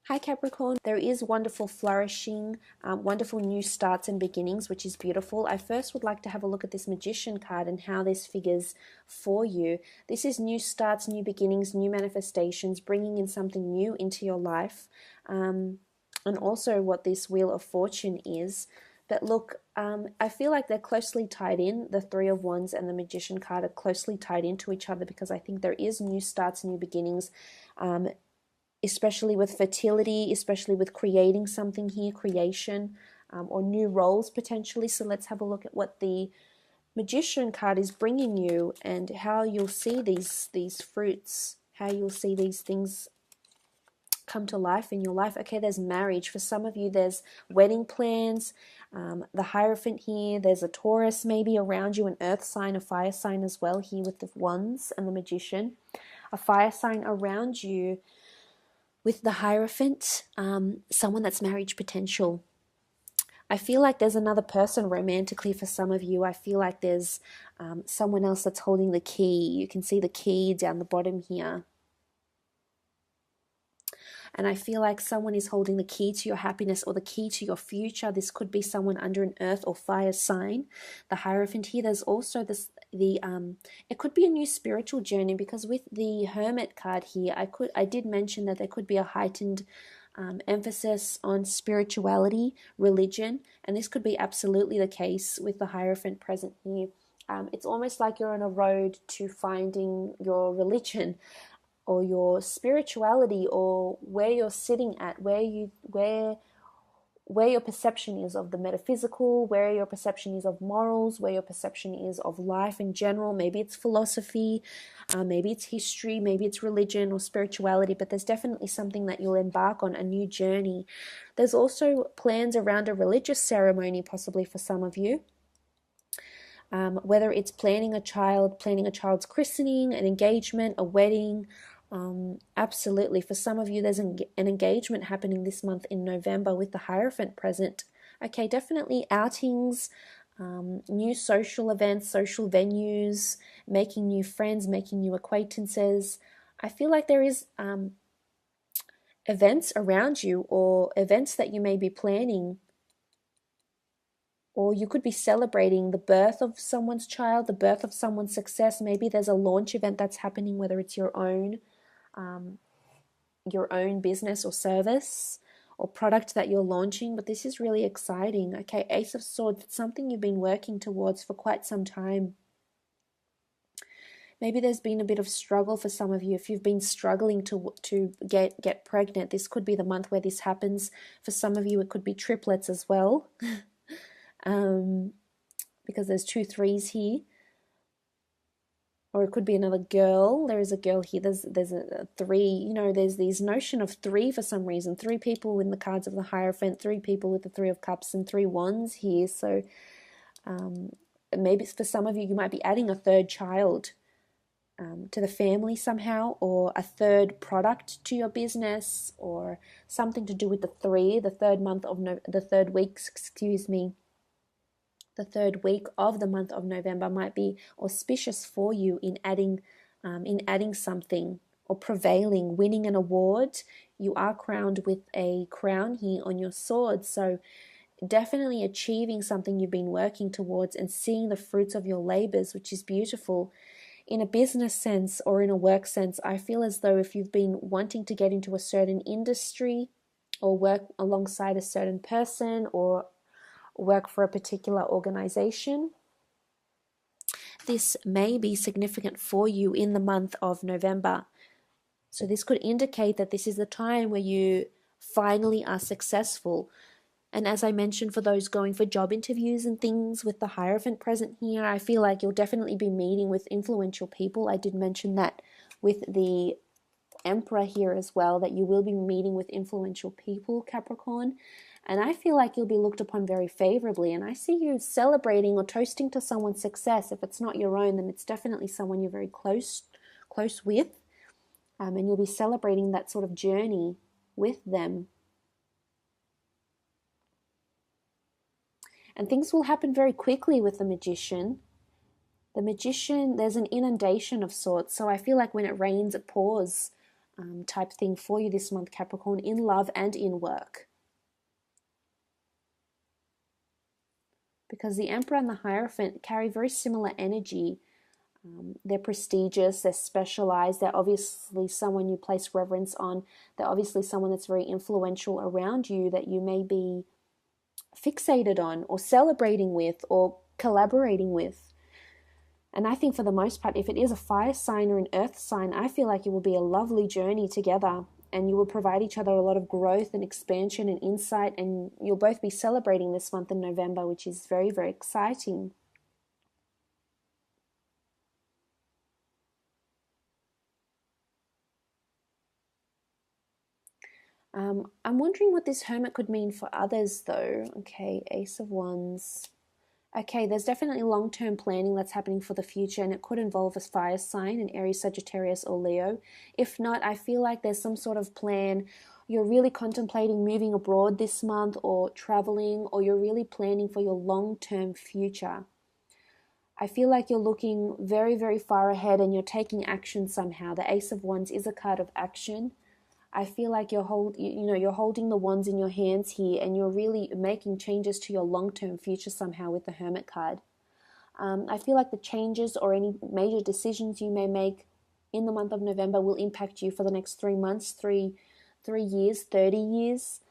Hi Capricorn, there is wonderful flourishing, wonderful new starts and beginnings, which is beautiful. I first would like to have a look at this Magician card and how this figures for you. This is new starts, new beginnings, new manifestations, bringing in something new into your life, and also what this Wheel of Fortune is. But look, I feel like they're closely tied in. The Three of Wands and the Magician card are closely tied into each other because I think there is new starts, new beginnings, especially with fertility, especially with creating something here, creation, or new roles potentially. So let's have a look at what the Magician card is bringing you and how you'll see these fruits, how you'll see these things come to life in your life. Okay, there's marriage. For some of you, there's wedding plans. The Hierophant here, there's a Taurus maybe around you, an earth sign, a fire sign as well here with the Wands and the Magician. A fire sign around you with the Hierophant, someone that's marriage potential. I feel like there's another person romantically for some of you. I feel like there's someone else that's holding the key. You can see the key down the bottom here. And I feel like someone is holding the key to your happiness or the key to your future. This could be someone under an earth or fire sign. The Hierophant here, there's also it could be a new spiritual journey, because with the Hermit card here, I did mention that there could be a heightened emphasis on spirituality, religion, and this could be absolutely the case with the Hierophant present here. It's almost like you're on a road to finding your religion or your spirituality, or where you're sitting at, where your perception is of the metaphysical, where your perception is of morals, where your perception is of life in general. Maybe it's philosophy, maybe it's history, maybe it's religion or spirituality, but there's definitely something that you'll embark on, a new journey. There's also plans around a religious ceremony possibly for some of you. Whether it's planning a child's christening, an engagement, a wedding. Absolutely. For some of you, there's an engagement happening this month in November with the Hierophant present. Okay, definitely outings, new social events, social venues, making new friends, making new acquaintances. I feel like there is events around you, or events that you may be planning, or you could be celebrating the birth of someone's child, the birth of someone's success. Maybe there's a launch event that's happening, whether it's your own business or service or product that you're launching. But this is really exciting. Okay, Ace of Swords, it's something you've been working towards for quite some time. Maybe there's been a bit of struggle for some of you. If you've been struggling to get pregnant, this could be the month where this happens. For some of you, it could be triplets as well. Because there's 2 3s here. Or it could be another girl. There is a girl here. There's a 3. There's this notion of 3 for some reason. 3 people in the cards of the Hierophant, 3 people with the 3 of Cups and 3 Wands here. So maybe for some of you, you might be adding a 3rd child to the family somehow, or a 3rd product to your business, or something to do with the 3. The 3rd week, the 3rd week of the month of November might be auspicious for you in adding something, or prevailing, winning an award. You are crowned with a crown here on your sword, so definitely achieving something you've been working towards and seeing the fruits of your labors, which is beautiful. In a business sense or in a work sense, I feel as though if you've been wanting to get into a certain industry, or work alongside a certain person, or work for a particular organization, this may be significant for you in the month of November. So this could indicate that this is the time where you finally are successful. And as I mentioned, for those going for job interviews and things with the Hierophant present here, I feel like you'll definitely be meeting with influential people. I did mention that with the Emperor here as well, that you will be meeting with influential people, Capricorn. And I feel like you'll be looked upon very favorably. And I see you celebrating or toasting to someone's success. If it's not your own, then it's definitely someone you're very close with. And you'll be celebrating that sort of journey with them. And things will happen very quickly with the Magician. The Magician, there's an inundation of sorts. So I feel like when it rains, it pours. type thing for you this month, Capricorn, in love and in work. Because the Emperor and the Hierophant carry very similar energy. They're prestigious, they're specialized, they're obviously someone you place reverence on, they're obviously someone that's very influential around you that you may be fixated on or celebrating with or collaborating with. And I think for the most part, if it is a fire sign or an earth sign, I feel like it will be a lovely journey together, and you will provide each other a lot of growth and expansion and insight, and you'll both be celebrating this month in November, which is very, very exciting. I'm wondering what this Hermit could mean for others, though. Okay, Ace of Wands. Okay, there's definitely long-term planning that's happening for the future, and it could involve a fire sign, an Aries, Sagittarius, or Leo. If not, I feel like there's some sort of plan. You're really contemplating moving abroad this month or traveling, or you're really planning for your long-term future. I feel like you're looking very, very far ahead and you're taking action somehow. The Ace of Wands is a card of action. I feel like you're holding the wands in your hands here, and you're really making changes to your long-term future somehow with the Hermit card. I feel like the changes or any major decisions you may make in the month of November will impact you for the next 3 months, 3 years, 30 years.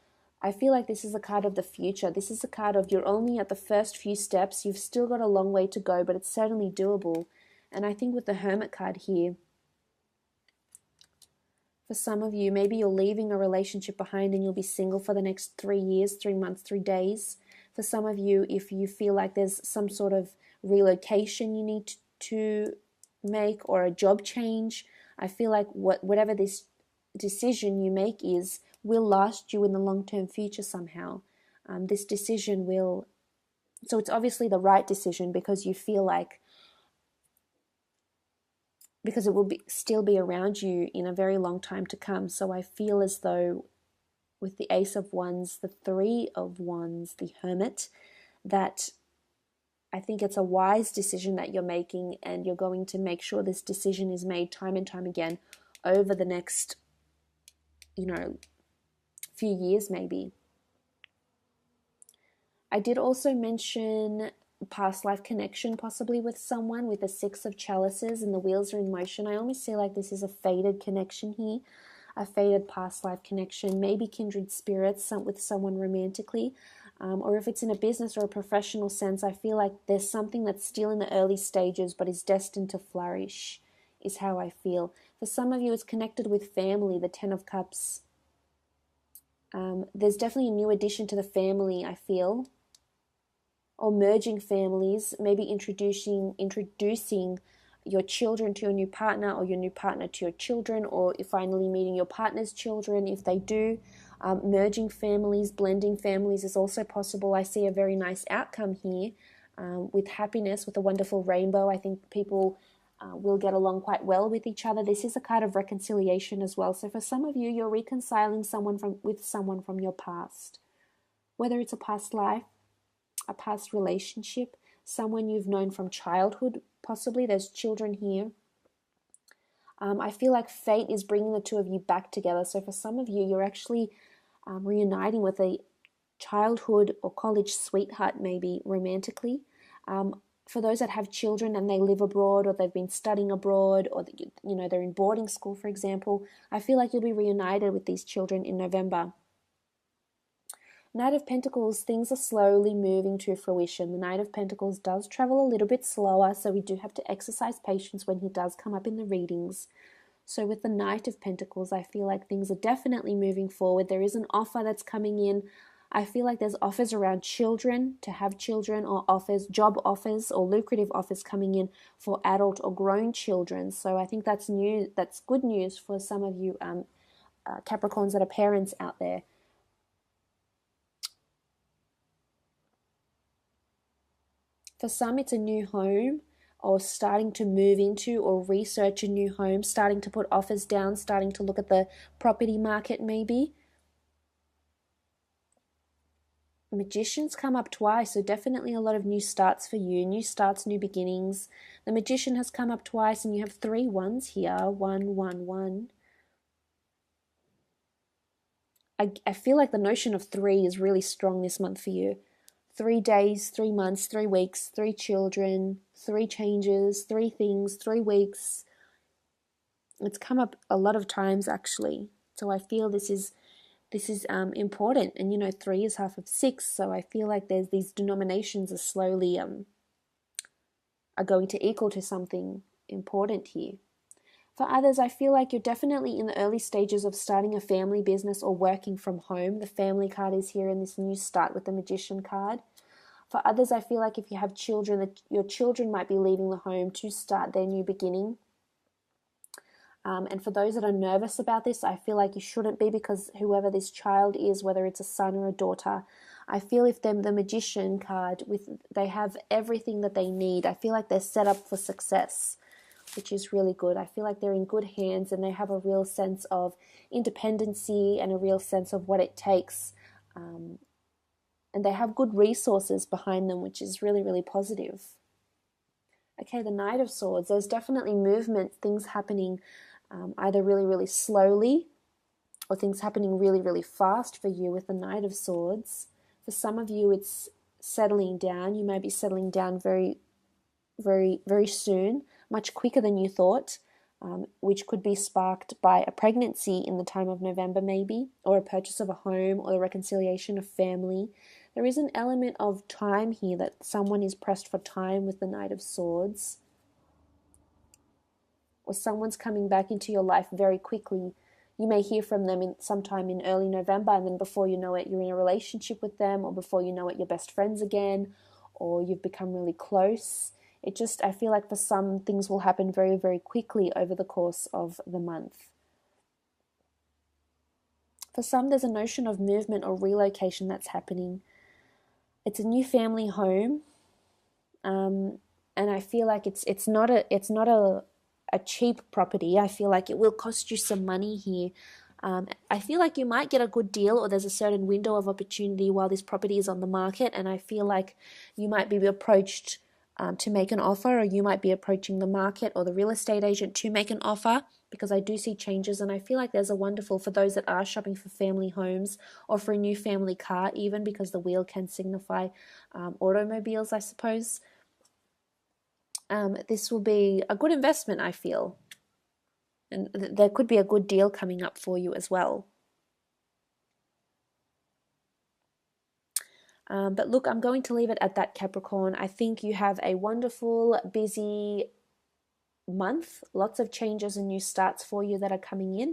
I feel like this is a card of the future. This is a card of you're only at the first few steps. You've still got a long way to go, but it's certainly doable. And I think with the Hermit card here, for some of you, maybe you're leaving a relationship behind and you'll be single for the next 3 years, 3 months, 3 days. For some of you, if you feel like there's some sort of relocation you need to make or a job change, I feel like whatever this decision you make will last you in the long-term future somehow. This decision will, so it's obviously the right decision because you feel like, because it will still be around you in a very long time to come. So I feel as though with the Ace of Wands, the Three of Wands, the Hermit, that I think it's a wise decision that you're making, and you're going to make sure this decision is made time and time again over the next, few years maybe. I did also mention past life connection possibly with someone with the Six of Chalices and the wheels are in motion. I almost feel like this is a faded connection here, a faded past life connection, maybe kindred spirits with someone romantically, or if it's in a business or a professional sense, I feel like there's something that's still in the early stages but is destined to flourish, is how I feel. For some of you, it's connected with family, the Ten of Cups. There's definitely a new addition to the family, I feel, or merging families, maybe introducing your children to your new partner, or your new partner to your children, or finally meeting your partner's children if they do. Merging families, blending families is also possible. I see a very nice outcome here with happiness, with a wonderful rainbow. I think people will get along quite well with each other. This is a card of reconciliation as well. So for some of you, you're reconciling with someone from your past, whether it's a past life, a past relationship, someone you've known from childhood, possibly. There's children here. I feel like fate is bringing the two of you back together. So for some of you, you're actually reuniting with a childhood or college sweetheart, maybe romantically. For those that have children and they live abroad, or they've been studying abroad, or they're in boarding school, for example, I feel like you'll be reunited with these children in November. Knight of Pentacles, things are slowly moving to fruition. The Knight of Pentacles does travel a little bit slower, so we do have to exercise patience when he does come up in the readings. So with the Knight of Pentacles, I feel like things are definitely moving forward. There is an offer that's coming in. I feel like there's offers around children, to have children, or offers, job offers, or lucrative offers coming in for adult or grown children. So I think that's new. That's good news for some of you Capricorns that are parents out there. For some, it's a new home, or starting to move into or research a new home, starting to put offers down, starting to look at the property market maybe. Magician's come up twice, so definitely a lot of new starts for you. New starts, new beginnings. The Magician has come up twice, and you have 3 ones here. 1, 1, 1. I feel like the notion of 3 is really strong this month for you. 3 days, 3 months, 3 weeks, 3 children, 3 changes, 3 things, 3 weeks. It's come up a lot of times actually. So I feel this is important. And 3 is half of 6, so I feel like there's these denominations are slowly are going to equal to something important here. For others, I feel like you're definitely in the early stages of starting a family business or working from home. The family card is here in this new start with the Magician card. For others, I feel like if you have children, that your children might be leaving the home to start their new beginning. And for those that are nervous about this, I feel like you shouldn't be, because whoever this child is, whether it's a son or a daughter, I feel if them the Magician card, they have everything that they need. I feel like they're set up for success, which is really good. I feel like they're in good hands and they have a real sense of independency and a real sense of what it takes. And they have good resources behind them, which is really, really positive. Okay, the Knight of Swords. There's definitely movement, things happening either really, really slowly or things happening really, really fast for you with the Knight of Swords. For some of you, it's settling down. You may be settling down very, very, very soon, much quicker than you thought, which could be sparked by a pregnancy in the time of November maybe, or a purchase of a home, or the reconciliation of family. There is an element of time here, that someone is pressed for time with the Knight of Swords. Or someone's coming back into your life very quickly. You may hear from them sometime in early November, and then before you know it, you're in a relationship with them, or before you know it, you're best friends again, or you've become really close. I feel like for some, things will happen very, very quickly over the course of the month. For some, there's a notion of movement or relocation that's happening. It's a new family home, and I feel like it's not a cheap property. I feel like it will cost you some money here. I feel like you might get a good deal, or there's a certain window of opportunity while this property is on the market, and I feel like you might be approached to make an offer, or you might be approaching the market or the real estate agent to make an offer, because I do see changes. And I feel like there's a wonderful, for those that are shopping for family homes or for a new family car, even because the wheel can signify automobiles, I suppose. This will be a good investment, I feel. And there could be a good deal coming up for you as well. But look, I'm going to leave it at that, Capricorn. I think you have a wonderful, busy month. Lots of changes and new starts for you that are coming in.